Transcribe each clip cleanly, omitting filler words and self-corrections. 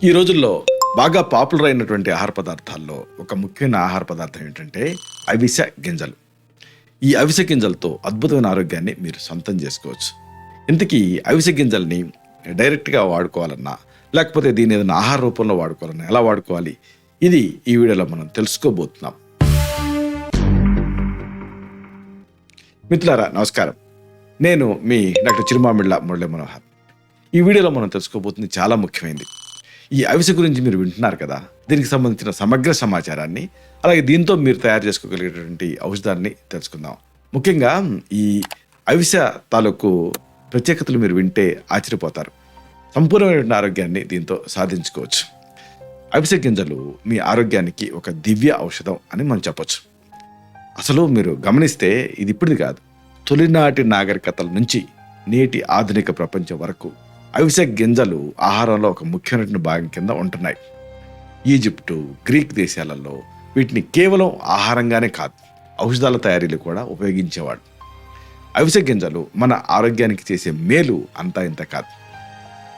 ఈ రోజుల్లో బాగా పాపులర్ అయినటువంటి ఆహార పదార్థాల్లో ఒక ముఖ్యమైన ఆహార పదార్థం ఏంటంటే అవిసె గింజలు. ఈ అవిసె గింజలతో అద్భుతమైన ఆరోగ్యాన్ని మీరు సొంతం చేసుకోవచ్చు. ఇంతకీ అవిసె గింజల్ని డైరెక్ట్గా వాడుకోవాలన్నా లేకపోతే దీని ఏదైనా ఆహార రూపంలో వాడుకోవాలన్నా ఎలా వాడుకోవాలి, ఇది ఈ వీడియోలో మనం తెలుసుకోబోతున్నాం. మిత్రులారా నమస్కారం, నేను మీ డాక్టర్ చిరుమామిళ్ళ మురళీ మనోహర్. ఈ వీడియోలో మనం తెలుసుకోబోతుంది చాలా ముఖ్యమైనది. ఈ అవిసె గురించి మీరు వింటున్నారు కదా, దీనికి సంబంధించిన సమగ్ర సమాచారాన్ని, అలాగే దీంతో మీరు తయారు చేసుకోగలిగేటువంటి ఔషధాన్ని తెలుసుకుందాం. ముఖ్యంగా ఈ అవిసె తాలూకు ప్రత్యేకతలు మీరు వింటే ఆశ్చర్యపోతారు. సంపూర్ణమైన ఆరోగ్యాన్ని దీంతో సాధించుకోవచ్చు. అవిసె గింజలు మీ ఆరోగ్యానికి ఒక దివ్య ఔషధం అని మనం చెప్పొచ్చు. అసలు మీరు గమనిస్తే ఇది ఇప్పటిది కాదు, తొలినాటి నాగరికతల నుంచి నేటి ఆధునిక ప్రపంచం వరకు అవిసె గింజలు ఆహారంలో ఒక ముఖ్యమైన భాగం కింద ఉంటున్నాయి. ఈజిప్టు, గ్రీక్ దేశాలలో వీటిని కేవలం ఆహారంగానే కాదు, ఔషధాల తయారీలు కూడా ఉపయోగించేవాడు. అవిసె గింజలు మన ఆరోగ్యానికి చేసే మేలు అంతా ఇంత కాదు.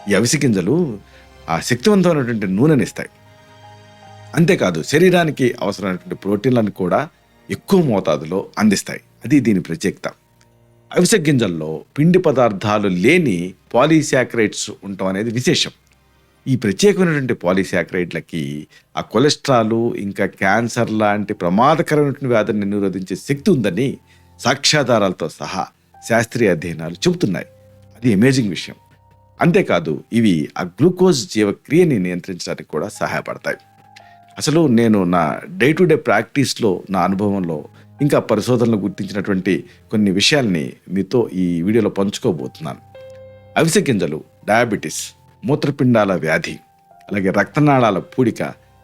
ఈ అవిసె గింజలు శక్తివంతమైనటువంటి నూనెని ఇస్తాయి. అంతేకాదు శరీరానికి అవసరమైనటువంటి ప్రోటీన్లను కూడా ఎక్కువ మోతాదులో అందిస్తాయి. అది దీని ప్రత్యేకత. అవిసె గింజల్లో పిండి పదార్థాలు లేని పాలీసాకరైడ్స్ ఉండటం అనేది విశేషం. ఈ ప్రత్యేకమైనటువంటి పాలీసాకరైడ్లకి ఆ కొలెస్ట్రాల్ ఇంకా క్యాన్సర్ లాంటి ప్రమాదకరమైనటువంటి వ్యాధులను నిరోధించే శక్తి ఉందని సాక్ష్యాధారాలతో సహా శాస్త్రీయ అధ్యయనాలు చెబుతున్నాయి. అది అమేజింగ్ విషయం. అంతేకాదు ఇవి ఆ గ్లూకోజ్ జీవక్రియని నియంత్రించడానికి కూడా సహాయపడతాయి. అసలు నేను నా డే టు డే ప్రాక్టీస్లో, నా అనుభవంలో, ఇంకా పరిశోధనలు గుర్తించినటువంటి కొన్ని విషయాల్ని మీతో ఈ వీడియోలో పంచుకోబోతున్నాను. అవిసె గింజలు డయాబెటీస్, మూత్రపిండాల వ్యాధి, అలాగే రక్తనాళాల పూడిక,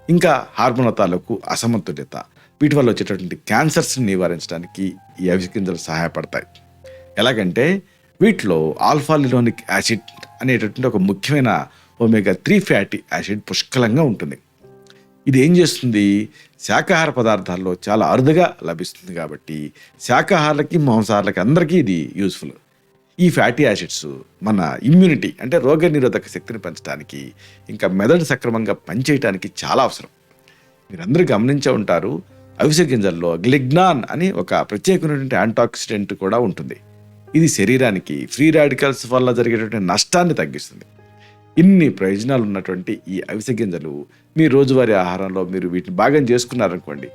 ఇంకా హార్మోనతాలకు అసమతుల్యత, వీటి వల్ల వచ్చేటటువంటి క్యాన్సర్స్ని నివారించడానికి ఈ అవిసె గింజలు సహాయపడతాయి. ఎలాగంటే వీటిలో ఆల్ఫా లినోలిక్ యాసిడ్ అనేటటువంటి ఒక ముఖ్యమైన ఒమేగా 3 ఫ్యాటీ యాసిడ్ పుష్కలంగా ఉంటుంది. ఇది ఏం చేస్తుంది, శాకాహార పదార్థాల్లో చాలా అరుదుగా లభిస్తుంది కాబట్టి శాకాహారులకి, మాంసాహారులకి అందరికీ ఇది యూస్ఫుల్. ఈ ఫ్యాటీ యాసిడ్స్ మన ఇమ్యూనిటీ అంటే రోగ నిరోధక శక్తిని పెంచడానికి, ఇంకా మెదడు సక్రమంగా పనిచేయడానికి చాలా అవసరం. మీరందరూ గమనించే ఉంటారు, అవిసె గింజల్లో గ్లిగ్నాన్ అని ఒక ప్రత్యేకమైనటువంటి యాంటాక్సిడెంట్ కూడా ఉంటుంది. ఇది శరీరానికి ఫ్రీ రాడికల్స్ వల్ల జరిగేటువంటి నష్టాన్ని తగ్గిస్తుంది. ఇన్ని ప్రయోజనాలు ఉన్నటువంటి ఈ అవిసె గింజలు మీ రోజువారీ ఆహారంలో మీరు వీటిని భాగం చేసుకున్నారనుకోండి,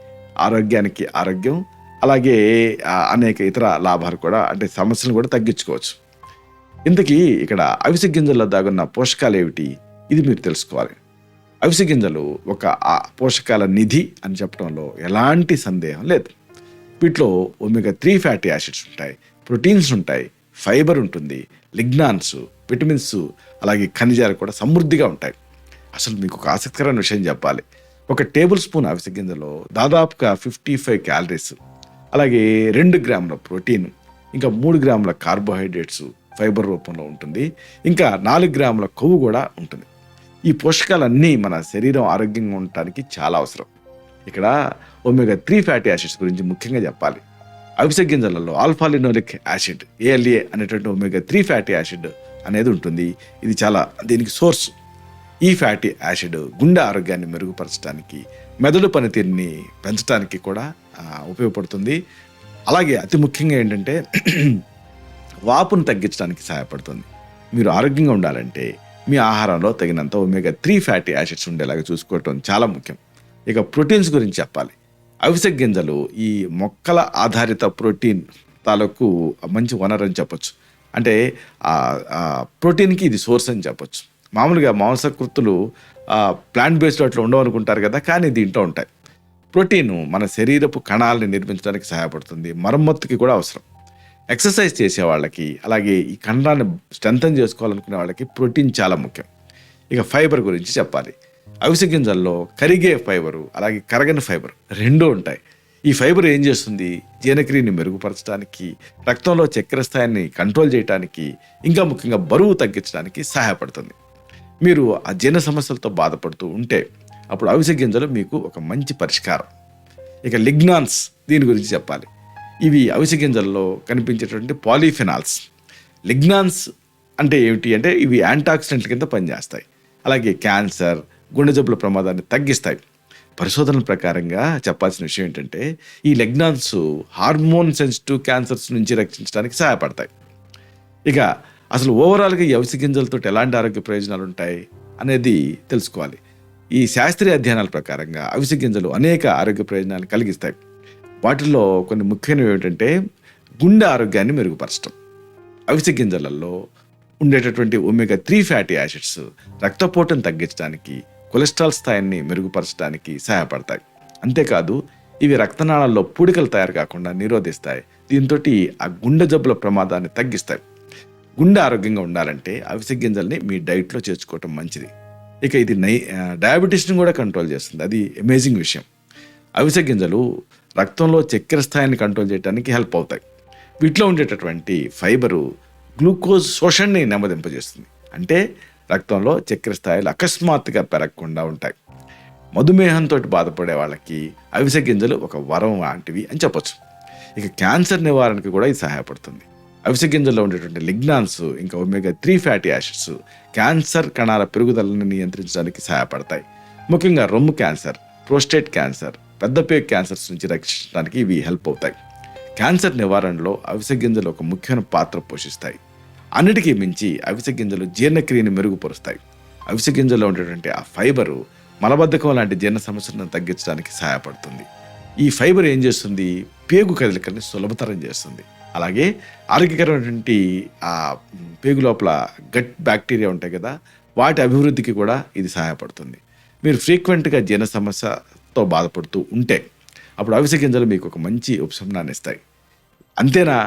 ఆరోగ్యానికి ఆరోగ్యం, అలాగే అనేక ఇతర లాభాలు కూడా, అంటే సమస్యలను కూడా తగ్గించుకోవచ్చు. ఇంతకీ ఇక్కడ అవిసె గింజల్లో దాగున్న పోషకాలు ఏమిటి, ఇది మీరు తెలుసుకోవాలి. అవిసె గింజలు ఒక పోషకాల నిధి అని చెప్పడంలో ఎలాంటి సందేహం లేదు. వీటిలో ఒమేగా 3 ఫ్యాటీ యాసిడ్స్ ఉంటాయి, ప్రోటీన్స్ ఉంటాయి, ఫైబర్ ఉంటుంది, లిగ్నాన్స్, విటమిన్స్, అలాగే ఖనిజాలు కూడా సమృద్ధిగా ఉంటాయి. అసలు మీకు ఒక ఆసక్తికరమైన విషయం చెప్పాలి. ఒక టేబుల్ స్పూన్ అవిసె గింజలో దాదాపుగా 55 క్యాలరీస్, అలాగే 2 గ్రాముల ప్రోటీన్, ఇంకా 3 గ్రాముల కార్బోహైడ్రేట్స్ ఫైబర్ రూపంలో ఉంటుంది, ఇంకా 4 గ్రాముల కొవ్వు కూడా ఉంటుంది. ఈ పోషకాలన్నీ మన శరీరం ఆరోగ్యంగా ఉండటానికి చాలా అవసరం. ఇక్కడ ఒమేగా 3 ఫ్యాటీ యాసిడ్స్ గురించి ముఖ్యంగా చెప్పాలి. అవిసె గింజలలో ఆల్ఫా లినోలిక్ యాసిడ్, ALA అనేటువంటి ఒమేగా 3 ఫ్యాటీ యాసిడ్ అనేది ఉంటుంది. ఇది చాలా దీనికి సోర్స్. ఈ ఫ్యాటీ యాసిడ్ గుండె ఆరోగ్యాన్ని మెరుగుపరచడానికి, మెదడు పనితీరుని పెంచడానికి కూడా ఉపయోగపడుతుంది. అలాగే అతి ముఖ్యంగా ఏంటంటే వాపును తగ్గించడానికి సహాయపడుతుంది. మీరు ఆరోగ్యంగా ఉండాలంటే మీ ఆహారంలో తగినంత ఒమేగా 3 ఫ్యాటీ యాసిడ్స్ ఉండేలాగా చూసుకోవటం చాలా ముఖ్యం. ఇక ప్రోటీన్స్ గురించి చెప్పాలి. అవిసె గింజలు ఈ మొక్కల ఆధారిత ప్రోటీన్ తాలూకు మంచి వనరు అని చెప్పొచ్చు. అంటే ప్రోటీన్కి ఇది సోర్స్ అని చెప్పొచ్చు. మామూలుగా మాంసకృతులు ప్లాంట్ బేస్డ్ అట్లా ఉండవు అనుకుంటారు కదా, కానీ దీంట్లో ఉంటాయి. ప్రోటీన్ మన శరీరపు కణాలని నిర్మించడానికి సహాయపడుతుంది, మరమ్మతుకి కూడా అవసరం. ఎక్సర్సైజ్ చేసే వాళ్ళకి, అలాగే ఈ కండరాన్ని స్ట్రెంథన్ చేసుకోవాలనుకునే వాళ్ళకి ప్రోటీన్ చాలా ముఖ్యం. ఇక ఫైబర్ గురించి చెప్పాలి. అవిసె గింజల్లో కరిగే ఫైబరు, అలాగే కరగని ఫైబర్ రెండూ ఉంటాయి. ఈ ఫైబర్ ఏం చేస్తుంది, జీర్ణక్రియని మెరుగుపరచడానికి, రక్తంలో చక్కెర స్థాయిని కంట్రోల్ చేయడానికి, ఇంకా ముఖ్యంగా బరువు తగ్గించడానికి సహాయపడుతుంది. మీరు ఆ జీర్ణ సమస్యలతో బాధపడుతూ ఉంటే అప్పుడు అవిసె గింజలు మీకు ఒక మంచి పరిష్కారం. ఇక లిగ్నాన్స్, దీని గురించి చెప్పాలి. ఇవి అవిసె గింజల్లో కనిపించేటువంటి పాలీఫెనాల్స్. లిగ్నాన్స్ అంటే ఏమిటి అంటే ఇవి యాంటాక్సిడెంట్ల కింద పనిచేస్తాయి. అలాగే క్యాన్సర్, గుండె జబ్బుల ప్రమాదాన్ని తగ్గిస్తాయి. పరిశోధనల ప్రకారంగా చెప్పాల్సిన విషయం ఏంటంటే ఈ లెగ్నాన్స్ హార్మోన్ సెన్సిటివ్ క్యాన్సర్స్ నుంచి రక్షించడానికి సహాయపడతాయి. ఇక అసలు ఓవరాల్గా ఈ అవిసె గింజలతో ఎలాంటి ఆరోగ్య ప్రయోజనాలు ఉంటాయి అనేది తెలుసుకోవాలి. ఈ శాస్త్రీయ అధ్యయనాల ప్రకారంగా అవిసె గింజలు అనేక ఆరోగ్య ప్రయోజనాలు కలిగిస్తాయి. వాటిల్లో కొన్ని ముఖ్యమైనవి ఏమిటంటే గుండె ఆరోగ్యాన్ని మెరుగుపరచడం. అవిసె గింజలలో ఉండేటటువంటి ఒమేగా-3 ఫ్యాటీ యాసిడ్స్ రక్తపోటును తగ్గించడానికి, కొలెస్ట్రాల్ స్థాయిని మెరుగుపరచడానికి సహాయపడతాయి. అంతేకాదు ఇవి రక్తనాళాల్లో పూడికలు తయారు కాకుండా నిరోధిస్తాయి. దీంతో ఆ గుండె జబ్బుల ప్రమాదాన్ని తగ్గిస్తాయి. గుండె ఆరోగ్యంగా ఉండాలంటే అవిసె గింజల్ని మీ డైట్లో చేర్చుకోవటం మంచిది. ఇక ఇది డయాబెటీస్ని కూడా కంట్రోల్ చేస్తుంది. అది అమేజింగ్ విషయం. అవిసె గింజలు రక్తంలో చక్కెర స్థాయిని కంట్రోల్ చేయడానికి హెల్ప్ అవుతాయి. వీటిలో ఉండేటటువంటి ఫైబరు గ్లూకోజ్ శోషణని నెమ్మదింపజేస్తుంది. అంటే రక్తంలో చక్కెర స్థాయిలు అకస్మాత్తుగా పెరగకుండా ఉంటాయి. మధుమేహంతో బాధపడే వాళ్ళకి అవిసె గింజలు ఒక వరం లాంటివి అని చెప్పొచ్చు. ఇక క్యాన్సర్ నివారణకు కూడా ఇది సహాయపడుతుంది. అవిసె గింజల్లో ఉండేటువంటి లిగ్నాన్స్ ఇంకా ఒమేగా-3 ఫ్యాటీ యాసిడ్స్ క్యాన్సర్ కణాల పెరుగుదలను నియంత్రించడానికి సహాయపడతాయి. ముఖ్యంగా రొమ్ము క్యాన్సర్, ప్రోస్టేట్ క్యాన్సర్, పెద్దపేగు క్యాన్సర్స్ నుంచి రక్షించడానికి ఇవి హెల్ప్ అవుతాయి. క్యాన్సర్ నివారణలో అవిసె గింజలు ఒక ముఖ్యమైన పాత్ర పోషిస్తాయి. అన్నిటికీ మించి అవిసె గింజలు జీర్ణక్రియని మెరుగుపరుస్తాయి. అవిసె గింజల్లో ఉండేటువంటి ఆ ఫైబరు మలబద్ధకం లాంటి జీర్ణ సమస్యలను తగ్గించడానికి సహాయపడుతుంది. ఈ ఫైబర్ ఏం చేస్తుంది? పేగు కదలికల్ని సులభతరం చేస్తుంది. అలాగే ఆరోగ్యకరమైనటువంటి ఆ పేగు లోపల గట్ బ్యాక్టీరియా ఉంటాయి కదా, వాటి అభివృద్ధికి కూడా ఇది సహాయపడుతుంది. మీరు ఫ్రీక్వెంట్గా జీర్ణ సమస్యతో బాధపడుతూ ఉంటే అప్పుడు అవిసె గింజలు మీకు ఒక మంచి ఉపశమనాన్ని ఇస్తాయి. అంతేనా,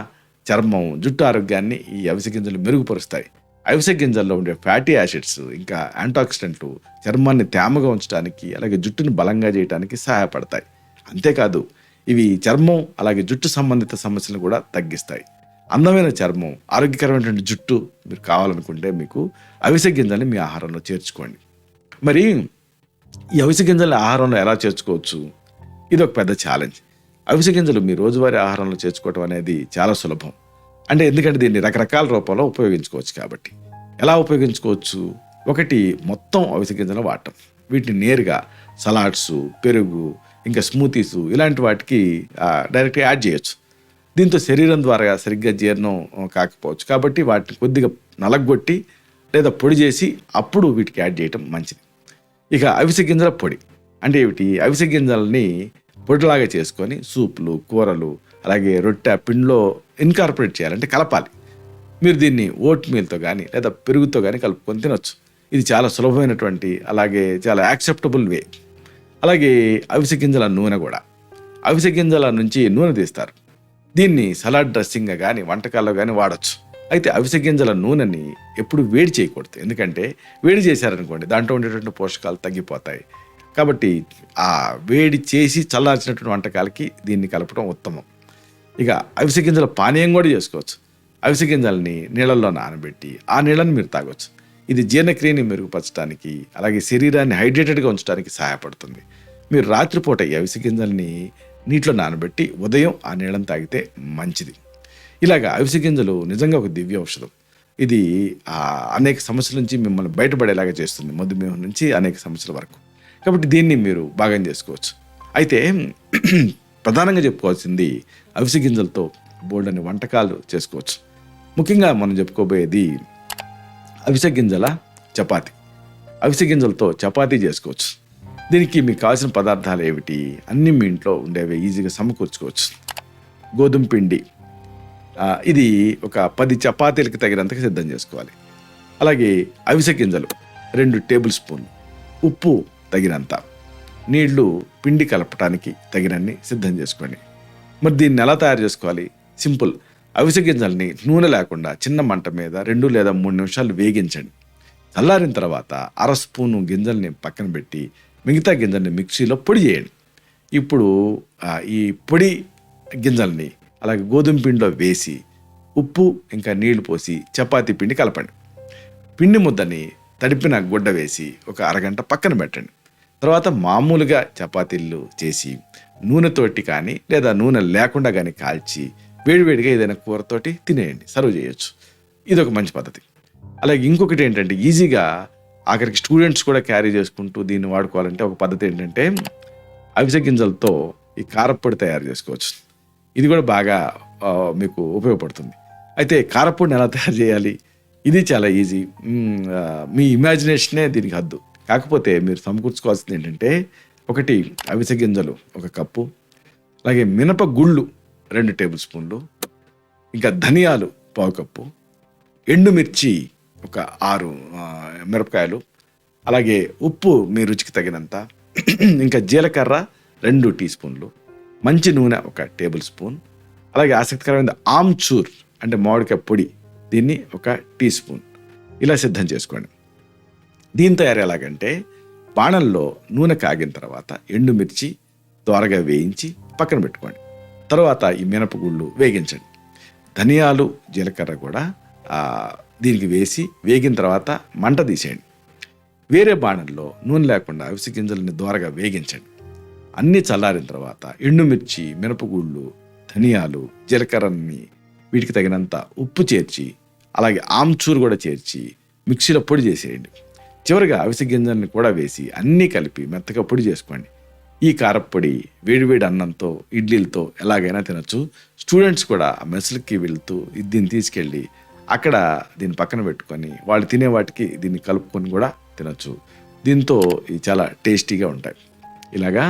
చర్మం, జుట్టు ఆరోగ్యాన్ని ఈ అవిసె గింజలు మెరుగుపరుస్తాయి. అవిసె గింజల్లో ఉండే ఫ్యాటీ యాసిడ్స్ ఇంకా యాంటాక్సిడెంట్లు చర్మాన్ని తేమగా ఉంచడానికి, అలాగే జుట్టును బలంగా చేయడానికి సహాయపడతాయి. అంతేకాదు ఇవి చర్మం అలాగే జుట్టు సంబంధిత సమస్యలను కూడా తగ్గిస్తాయి. అందమైన చర్మం, ఆరోగ్యకరమైనటువంటి జుట్టు మీరు కావాలనుకుంటే మీకు అవిసె గింజల్ని మీ ఆహారంలో చేర్చుకోండి. మరి ఈ అవిసె గింజల్ని ఆహారంలో ఎలా చేర్చుకోవచ్చు? ఇది ఒక పెద్ద ఛాలెంజ్. అవిసె గింజలు మీ రోజువారీ ఆహారంలో చేర్చుకోవడం అనేది చాలా సులభం. ఎందుకంటే దీన్ని రకరకాల రూపంలో ఉపయోగించుకోవచ్చు. కాబట్టి ఎలా ఉపయోగించుకోవచ్చు? ఒకటి, మొత్తం అవిసె గింజలు వాడటం. వీటిని నేరుగా సలాడ్స్, పెరుగు, ఇంకా స్మూతీస్ ఇలాంటి వాటికి డైరెక్ట్గా యాడ్ చేయొచ్చు. దీంతో శరీరం ద్వారా సరిగ్గా జీర్ణం కాకపోవచ్చు. కాబట్టి వాటిని కొద్దిగా నలగొట్టి లేదా పొడి చేసి అప్పుడు వీటికి యాడ్ చేయటం మంచిది. ఇక అవిసె గింజల పొడి అంటే ఏమిటి? అవిసె గింజలని పొడిలాగా చేసుకొని సూపులు, కూరలు, అలాగే రొట్టె పిండిలో ఇన్కార్పొరేట్ చేయాలంటే కలపాలి. మీరు దీన్ని ఓట్ మీల్తో కానీ లేదా పెరుగుతో కానీ కలుపుకొని తినొచ్చు. ఇది చాలా సులభమైనటువంటి అలాగే చాలా యాక్సెప్టబుల్ వే. అలాగే అవిసె గింజల నూనె కూడా, అవిసె గింజల నుంచి నూనె తీస్తారు. దీన్ని సలాడ్ డ్రెస్సింగ్గా కానీ వంటకాల్లో కానీ వాడచ్చు. అయితే అవిసె గింజల నూనెని ఎప్పుడు వేడి చేయకూడదు. ఎందుకంటే వేడి చేశారనుకోండి దాంట్లో ఉండేటువంటి పోషకాలు తగ్గిపోతాయి. కాబట్టి ఆ వేడి చేసి చల్లార్చినటువంటి వంటకాలకి దీన్ని కలపడం ఉత్తమం. ఇక అవిసె గింజల పానీయం కూడా చేసుకోవచ్చు. అవిసె గింజల్ని నీళ్ళల్లో నానబెట్టి ఆ నీళ్ళని మీరు తాగొచ్చు. ఇది జీర్ణక్రియని మెరుగుపరచడానికి అలాగే శరీరాన్ని హైడ్రేటెడ్గా ఉంచడానికి సహాయపడుతుంది. మీరు రాత్రిపూట ఈ అవిసె గింజల్ని నీటిలో నానబెట్టి ఉదయం ఆ నీళ్ళని తాగితే మంచిది. ఇలాగా అవిసె గింజలు నిజంగా ఒక దివ్య ఔషధం. ఇది అనేక సమస్యల నుంచి మిమ్మల్ని బయటపడేలాగా చేస్తుంది, మధుమేహం నుంచి అనేక సమస్యల వరకు. కాబట్టి దీన్ని మీరు భాగం చేసుకోవచ్చు. అయితే ప్రధానంగా చెప్పుకోవాల్సింది అవిసె గింజలతో బోల్డని వంటకాలు చేసుకోవచ్చు. ముఖ్యంగా మనం చెప్పుకోబోయేది అవిసె గింజల చపాతీ. అవిసె గింజలతో చపాతీ చేసుకోవచ్చు. దీనికి మీకు కావాల్సిన పదార్థాలు ఏమిటి? అన్నీ మీ ఇంట్లో ఉండేవి, ఈజీగా సమకూర్చుకోవచ్చు. గోధుమ పిండి, ఇది ఒక 10 చపాతీలకు తగినంతగా సిద్ధం చేసుకోవాలి. అలాగే అవిసె గింజలు 2 టేబుల్ స్పూన్లు, ఉప్పు తగినంత, నీళ్లు పిండి కలపడానికి తగినన్ని సిద్ధం చేసుకోండి. మరి దీన్ని ఎలా తయారు చేసుకోవాలి? సింపుల్. అవిసె గింజల్ని నూనె లేకుండా చిన్న మంట మీద 2 లేదా 3 నిమిషాలు వేగించండి. చల్లారిన తర్వాత 1/2 స్పూను గింజల్ని పక్కన పెట్టి మిగతా గింజల్ని మిక్సీలో పొడి చేయండి. ఇప్పుడు ఈ పొడి గింజల్ని అలాగే గోధుమ పిండిలో వేసి ఉప్పు ఇంకా నీళ్లు పోసి చపాతీ పిండి కలపండి. పిండి ముద్దని తడిపిన గుడ్డ వేసి ఒక అరగంట పక్కన పెట్టండి. తర్వాత మామూలుగా చపాతీలు చేసి నూనెతోటి కానీ లేదా నూనె లేకుండా కానీ కాల్చి వేడివేడిగా ఏదైనా కూరతోటి తినేయండి, సర్వ్ చేయొచ్చు. ఇది ఒక మంచి పద్ధతి. అలాగే ఇంకొకటి ఏంటంటే ఈజీగా ఆఖరికి స్టూడెంట్స్ కూడా క్యారీ చేసుకుంటూ దీన్ని వాడుకోవాలంటే ఒక పద్ధతి ఏంటంటే అవిసె గింజలతో ఈ కారప్పొడి తయారు చేసుకోవచ్చు. ఇది కూడా బాగా మీకు ఉపయోగపడుతుంది. అయితే కారప్పొడిని ఎలా తయారు చేయాలి? ఇది చాలా ఈజీ. మీ ఇమాజినేషనే దీనికి హద్దు. కాకపోతే మీరు సమకూర్చుకోవాల్సింది ఏంటంటే, ఒకటి అవిసె గింజలు 1 కప్పు, అలాగే మినప గుళ్ళు 2 టేబుల్ స్పూన్లు, ఇంకా ధనియాలు 1/2 కప్పు, ఎండుమిర్చి ఒక 6 మిరపకాయలు, అలాగే ఉప్పు మీ రుచికి తగినంత, ఇంకా జీలకర్ర 2 టీ స్పూన్లు, మంచి నూనె 1 టేబుల్ స్పూన్, అలాగే ఆసక్తికరమైన ఆమ్చూర్ అంటే మామిడికాయ పొడి, దీన్ని 1 టీ స్పూన్ ఇలా సిద్ధం చేసుకోండి. దీని తయారు ఎలాగంటే, బాణంలో నూనె కాగిన తర్వాత ఎండుమిర్చి త్వరగా వేయించి పక్కన పెట్టుకోండి. తర్వాత ఈ మినపగుళ్ళు వేగించండి. ధనియాలు జీలకర్ర కూడా దీనికి వేసి వేగిన తర్వాత మంట తీసేయండి. వేరే బాణంలో నూనె లేకుండా అవిసె గింజలని దోరగా వేగించండి. అన్నీ చల్లారిన తర్వాత ఎండుమిర్చి, మినపగుళ్ళు, ధనియాలు, జీలకర్రని వీటికి తగినంత ఉప్పు చేర్చి, అలాగే ఆమ్చూరు కూడా చేర్చి మిక్సీలో పొడి చేసేయండి. చివరిగా అవిసె గింజల్ని కూడా వేసి అన్నీ కలిపి మెత్తగా పొడి చేసుకోండి. ఈ కారప్పొడి వేడివేడి అన్నంతో, ఇడ్లీలతో ఎలాగైనా తినచ్చు. స్టూడెంట్స్ కూడా మెస్లకి వెళ్తూ దీన్ని తీసుకెళ్ళి అక్కడ దీన్ని పక్కన పెట్టుకొని వాళ్ళు తినే వాటికి దీన్ని కలుపుకొని కూడా తినచ్చు. దీంతో ఇవి చాలా టేస్టీగా ఉంటాయి. ఇలాగా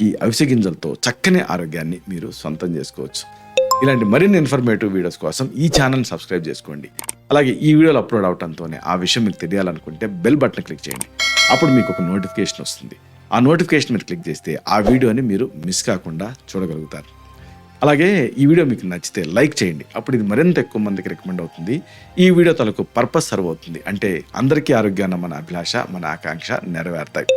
ఈ అవిసె గింజలతో చక్కని ఆరోగ్యాన్ని మీరు సొంతం చేసుకోవచ్చు. ఇలాంటి మరిన్ని ఇన్ఫర్మేటివ్ వీడియోస్ కోసం ఈ ఛానల్ని సబ్స్క్రైబ్ చేసుకోండి. అలాగే ఈ వీడియోలు అప్లోడ్ అవడంతోనే ఆ విషయం మీకు తెలియాలనుకుంటే బెల్ బటన్ క్లిక్ చేయండి. అప్పుడు మీకు ఒక నోటిఫికేషన్ వస్తుంది. ఆ నోటిఫికేషన్ మీరు క్లిక్ చేస్తే ఆ వీడియోని మీరు మిస్ కాకుండా చూడగలుగుతారు. అలాగే ఈ వీడియో మీకు నచ్చితే లైక్ చేయండి. అప్పుడు ఇది మరింత ఎక్కువ మందికి రికమెండ్ అవుతుంది. ఈ వీడియో తలకు పర్పస్ సర్వ్ అవుతుంది. అంటే అందరికీ ఆరోగ్యాన్ని మన అభిలాష, మన ఆకాంక్ష నెరవేరుతాయి.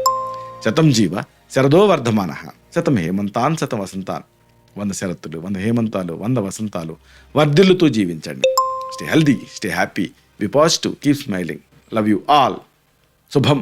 శతం జీవ శరదో వర్ధమానః, శతం హేమంతాన్ శతం వసంతాన్. 100 శరత్తులు, 100 హేమంతాలు, 100 వసంతాలు వర్ధిల్లుతూ జీవించండి. Stay healthy, stay happy, be positive, keep smiling. Love you all. శుభం.